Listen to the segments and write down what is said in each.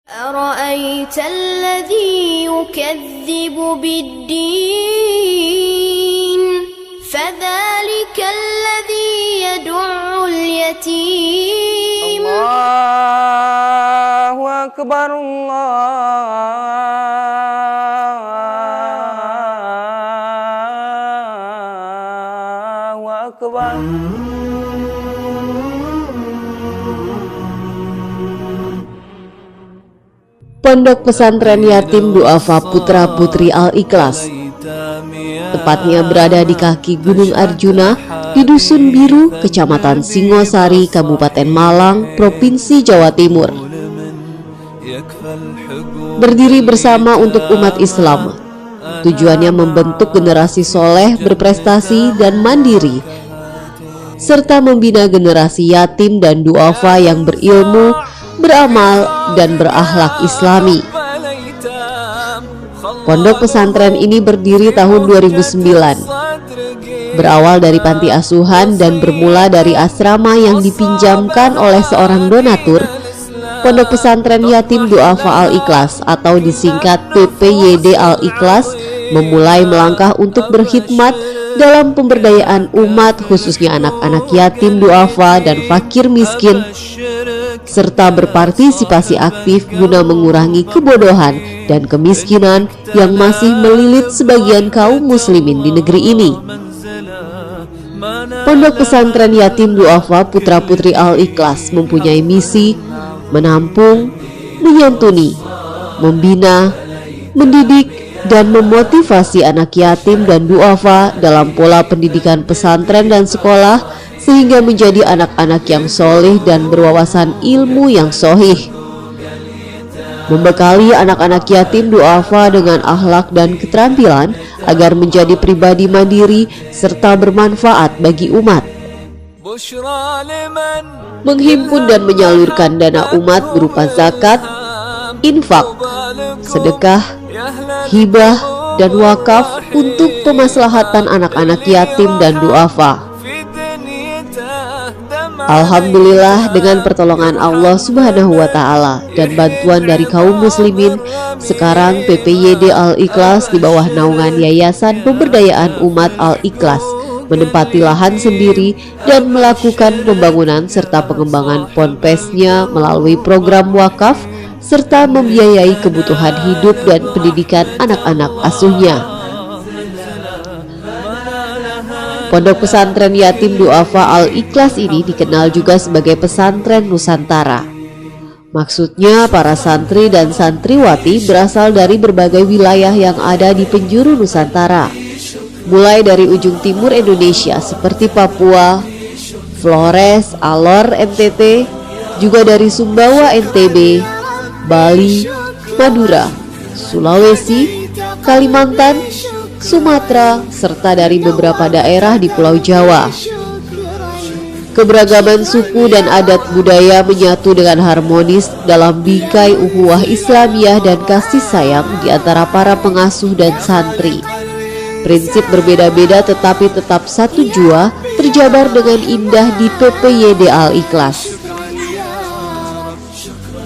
أرأيت الذي يكذب بالدين فذلك الذي يدع اليتيم الله أكبر الله أكبر. Pondok Pesantren Yatim Du'afa Putra Putri Al-Ikhlas, tepatnya berada di kaki Gunung Arjuna di Dusun Biru, Kecamatan Singosari, Kabupaten Malang, Provinsi Jawa Timur. Berdiri bersama untuk umat Islam, tujuannya membentuk generasi soleh, berprestasi dan mandiri, serta membina generasi yatim dan du'afa yang berilmu, beramal, dan berakhlak Islami. Pondok pesantren ini berdiri tahun 2009. Berawal dari panti asuhan dan bermula dari asrama yang dipinjamkan oleh seorang donatur, Pondok Pesantren Yatim Du'afa Al-Ikhlas atau disingkat PPYD Al-Ikhlas memulai melangkah untuk berkhidmat dalam pemberdayaan umat, khususnya anak-anak yatim du'afa dan fakir miskin, serta berpartisipasi aktif guna mengurangi kebodohan dan kemiskinan yang masih melilit sebagian kaum muslimin di negeri ini. Pondok Pesantren Yatim Du'afa Putra Putri Al-Ikhlas mempunyai misi menampung, menyantuni, membina, mendidik, dan memotivasi anak yatim dan du'afa dalam pola pendidikan pesantren dan sekolah sehingga menjadi anak-anak yang soleh dan berwawasan ilmu yang sohih. Membekali anak-anak yatim du'afa dengan akhlak dan keterampilan agar menjadi pribadi mandiri serta bermanfaat bagi umat. Menghimpun dan menyalurkan dana umat berupa zakat, infak, sedekah, hibah, dan wakaf untuk pemaslahatan anak-anak yatim dan du'afa. Alhamdulillah, dengan pertolongan Allah Subhanahu wa Ta'ala dan bantuan dari kaum muslimin, sekarang PPYD Al-Ikhlas di bawah naungan Yayasan Pemberdayaan Umat Al-Ikhlas menempati lahan sendiri dan melakukan pembangunan serta pengembangan ponpesnya melalui program wakaf serta membiayai kebutuhan hidup dan pendidikan anak-anak asuhnya. Pondok Pesantren Yatim Du'afa Al-Ikhlas ini dikenal juga sebagai pesantren Nusantara. Maksudnya para santri dan santriwati berasal dari berbagai wilayah yang ada di penjuru Nusantara, mulai dari ujung timur Indonesia seperti Papua, Flores, Alor, NTT, juga dari Sumbawa, NTB, Bali, Madura, Sulawesi, Kalimantan, Sumatera, serta dari beberapa daerah di Pulau Jawa. Keberagaman suku dan adat budaya menyatu dengan harmonis dalam bingkai ukhuwah Islamiyah dan kasih sayang di antara para pengasuh dan santri. Prinsip berbeda-beda tetapi tetap satu jua terjabar dengan indah di PPYD Al-Ikhlas.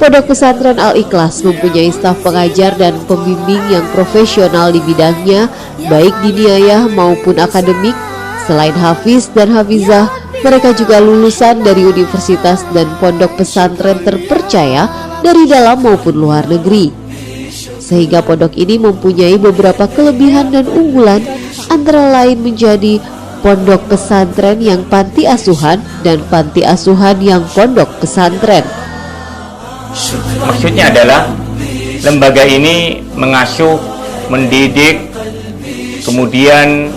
Pondok Pesantren Al-Ikhlas mempunyai staf pengajar dan pembimbing yang profesional di bidangnya, baik diniayah maupun akademik. Selain hafiz dan hafizah, mereka juga lulusan dari universitas dan pondok pesantren terpercaya dari dalam maupun luar negeri. Sehingga pondok ini mempunyai beberapa kelebihan dan unggulan, antara lain menjadi pondok pesantren yang panti asuhan dan panti asuhan yang pondok pesantren. Maksudnya adalah lembaga ini mengasuh, mendidik, kemudian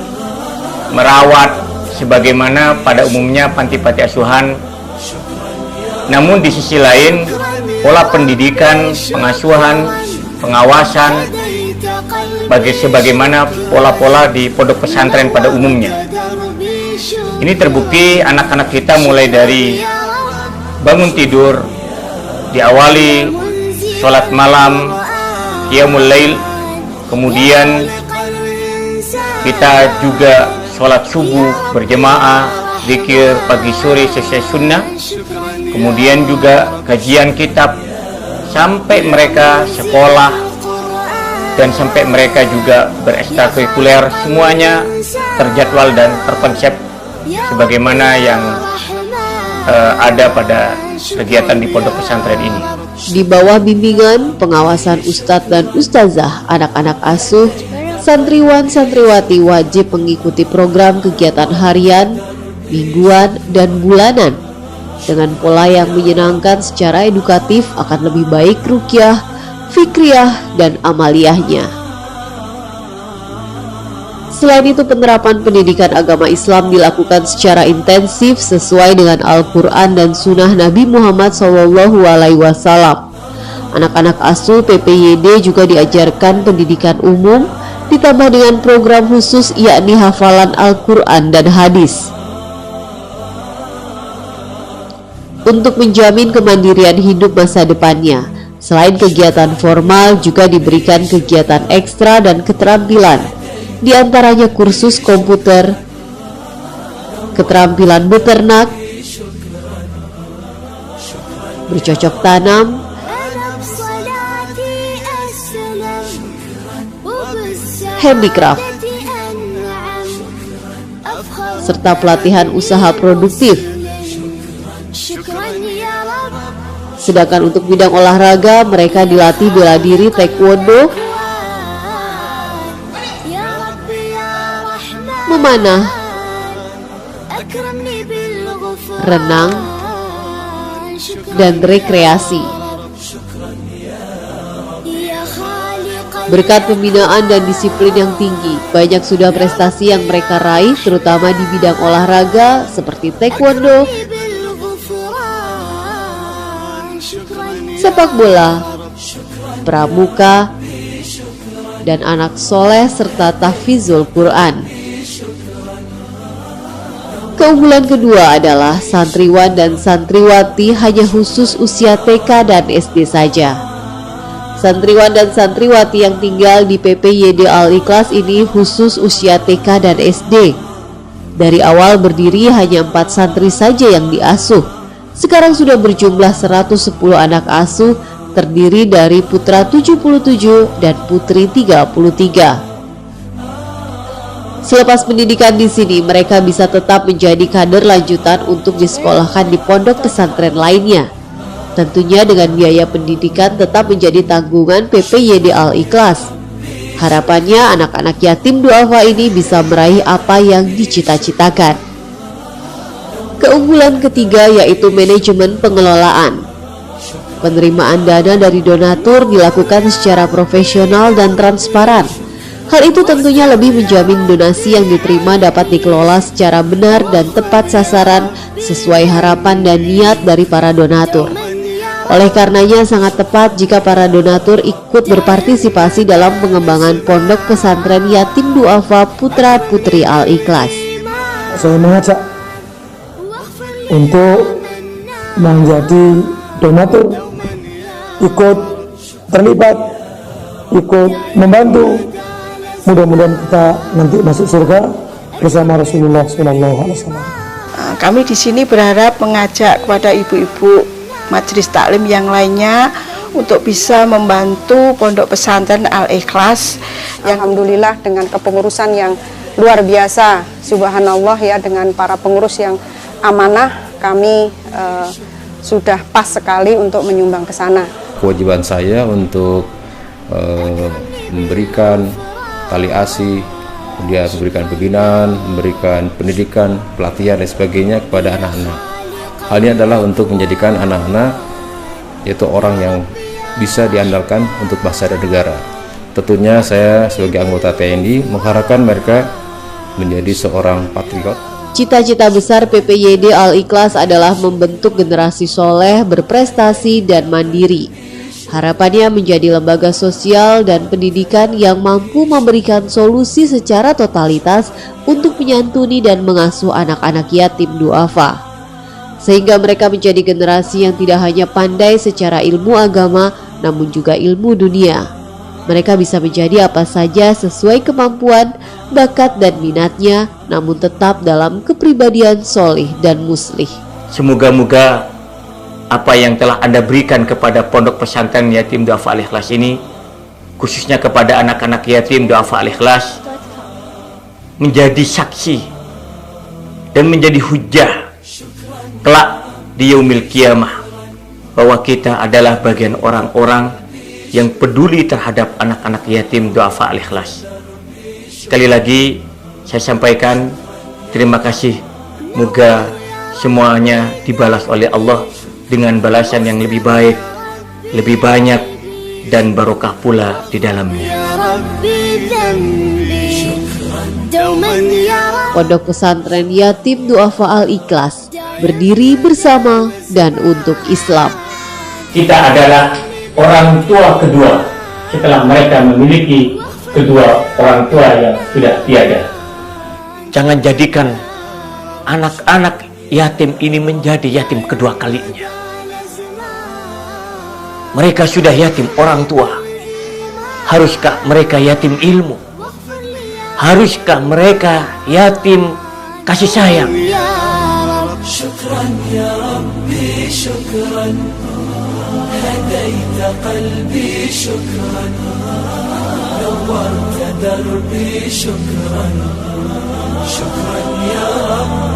merawat sebagaimana pada umumnya panti-panti asuhan. Namun di sisi lain, pola pendidikan, pengasuhan, pengawasan sebagaimana pola-pola di pondok pesantren pada umumnya. Ini terbukti anak-anak kita mulai dari bangun tidur, diawali sholat malam, qiyamul lail, kemudian kita juga sholat subuh berjemaah, zikir pagi sore sesuai sunnah, kemudian juga kajian kitab sampai mereka sekolah dan sampai mereka juga berekstrakurikuler, semuanya terjadwal dan terkonsep sebagaimana yang ada pada kegiatan di pondok pesantren ini. Di bawah bimbingan pengawasan ustadz dan ustazah, anak-anak asuh, santriwan santriwati wajib mengikuti program kegiatan harian, mingguan, dan bulanan dengan pola yang menyenangkan secara edukatif akan lebih baik ruqyah, fikriyah, dan amaliyahnya. Selain itu, penerapan pendidikan agama Islam dilakukan secara intensif sesuai dengan Al-Quran dan Sunnah Nabi Muhammad SAW. Anak-anak asuh PPYD juga diajarkan pendidikan umum, ditambah dengan program khusus yakni hafalan Al-Quran dan hadis. Untuk menjamin kemandirian hidup masa depannya, selain kegiatan formal juga diberikan kegiatan ekstra dan keterampilan, di antaranya kursus komputer, keterampilan beternak, bercocok tanam, handicraft, serta pelatihan usaha produktif. Sedangkan untuk bidang olahraga, mereka dilatih bela diri, taekwondo, memanah, renang, dan rekreasi. Berkat pembinaan dan disiplin yang tinggi, banyak sudah prestasi yang mereka raih, terutama di bidang olahraga seperti taekwondo, sepak bola, pramuka, dan anak soleh serta tahfizul Quran. Keunggulan kedua adalah santriwan dan santriwati hanya khusus usia TK dan SD saja. Santriwan dan santriwati yang tinggal di PPYD Al-Ikhlas ini khusus usia TK dan SD. Dari awal berdiri hanya 4 santri saja yang diasuh. Sekarang sudah berjumlah 110 anak asuh, terdiri dari putra 77 dan putri 33. Selepas pendidikan di sini, mereka bisa tetap menjadi kader lanjutan untuk disekolahkan di pondok pesantren lainnya. Tentunya dengan biaya pendidikan tetap menjadi tanggungan PPYD Al-Ikhlas. Harapannya anak-anak yatim duafa ini bisa meraih apa yang dicita-citakan. Keunggulan ketiga yaitu manajemen pengelolaan. Penerimaan dana dari donatur dilakukan secara profesional dan transparan. Hal itu tentunya lebih menjamin donasi yang diterima dapat dikelola secara benar dan tepat sasaran sesuai harapan dan niat dari para donatur. Oleh karenanya sangat tepat jika para donatur ikut berpartisipasi dalam pengembangan pondok pesantren yatim duafa Putra Putri Al-Ikhlas. Saya mengajak untuk menjadi donatur, ikut terlibat, ikut membantu. Mudah-mudahan kita nanti masuk surga bersama Rasulullah SAW. Kami di sini berharap mengajak kepada ibu-ibu majelis taklim yang lainnya untuk bisa membantu pondok pesantren Al-Ikhlas. Alhamdulillah dengan kepengurusan yang luar biasa, subhanallah ya, dengan para pengurus yang amanah, kami sudah pas sekali untuk menyumbang ke sana. Kewajiban saya untuk memberikan tali asi, kemudian memberikan pembinaan, memberikan pendidikan, pelatihan dan sebagainya kepada anak-anak. Hal ini adalah untuk menjadikan anak-anak yaitu orang yang bisa diandalkan untuk bangsa dan negara. Tentunya saya sebagai anggota TNI mengharapkan mereka menjadi seorang patriot. Cita-cita besar PPYD Al-Ikhlas adalah membentuk generasi soleh, berprestasi, dan mandiri. Harapannya menjadi lembaga sosial dan pendidikan yang mampu memberikan solusi secara totalitas untuk menyantuni dan mengasuh anak-anak yatim duafa, sehingga mereka menjadi generasi yang tidak hanya pandai secara ilmu agama, namun juga ilmu dunia. Mereka bisa menjadi apa saja sesuai kemampuan, bakat, dan minatnya, namun tetap dalam kepribadian solih dan muslih. Semoga-moga apa yang telah Anda berikan kepada Pondok Pesantren Yatim Du'afa Al-Ikhlas ini, khususnya kepada anak-anak yatim Du'afa Al-Ikhlas, menjadi saksi dan menjadi hujah kelak di yaumil qiyamah bahwa kita adalah bagian orang-orang yang peduli terhadap anak-anak yatim Du'afa Al-Ikhlas. Sekali lagi saya sampaikan terima kasih, moga semuanya dibalas oleh Allah dengan balasan yang lebih baik, lebih banyak, dan barokah pula di dalamnya. Pondok Pesantren Yatim Du'afa Al-Ikhlas berdiri bersama dan untuk Islam. Kita adalah orang tua kedua setelah mereka memiliki kedua orang tua yang sudah tiada. Jangan jadikan anak-anak yatim ini menjadi yatim kedua kalinya. Mereka sudah yatim orang tua. Haruskah mereka yatim ilmu? Haruskah mereka yatim kasih sayang? Syukran ya Rabbi, syukran. Hadaita qalbi, syukran. Nawarta darbi, syukran. Syukran ya Rabbi.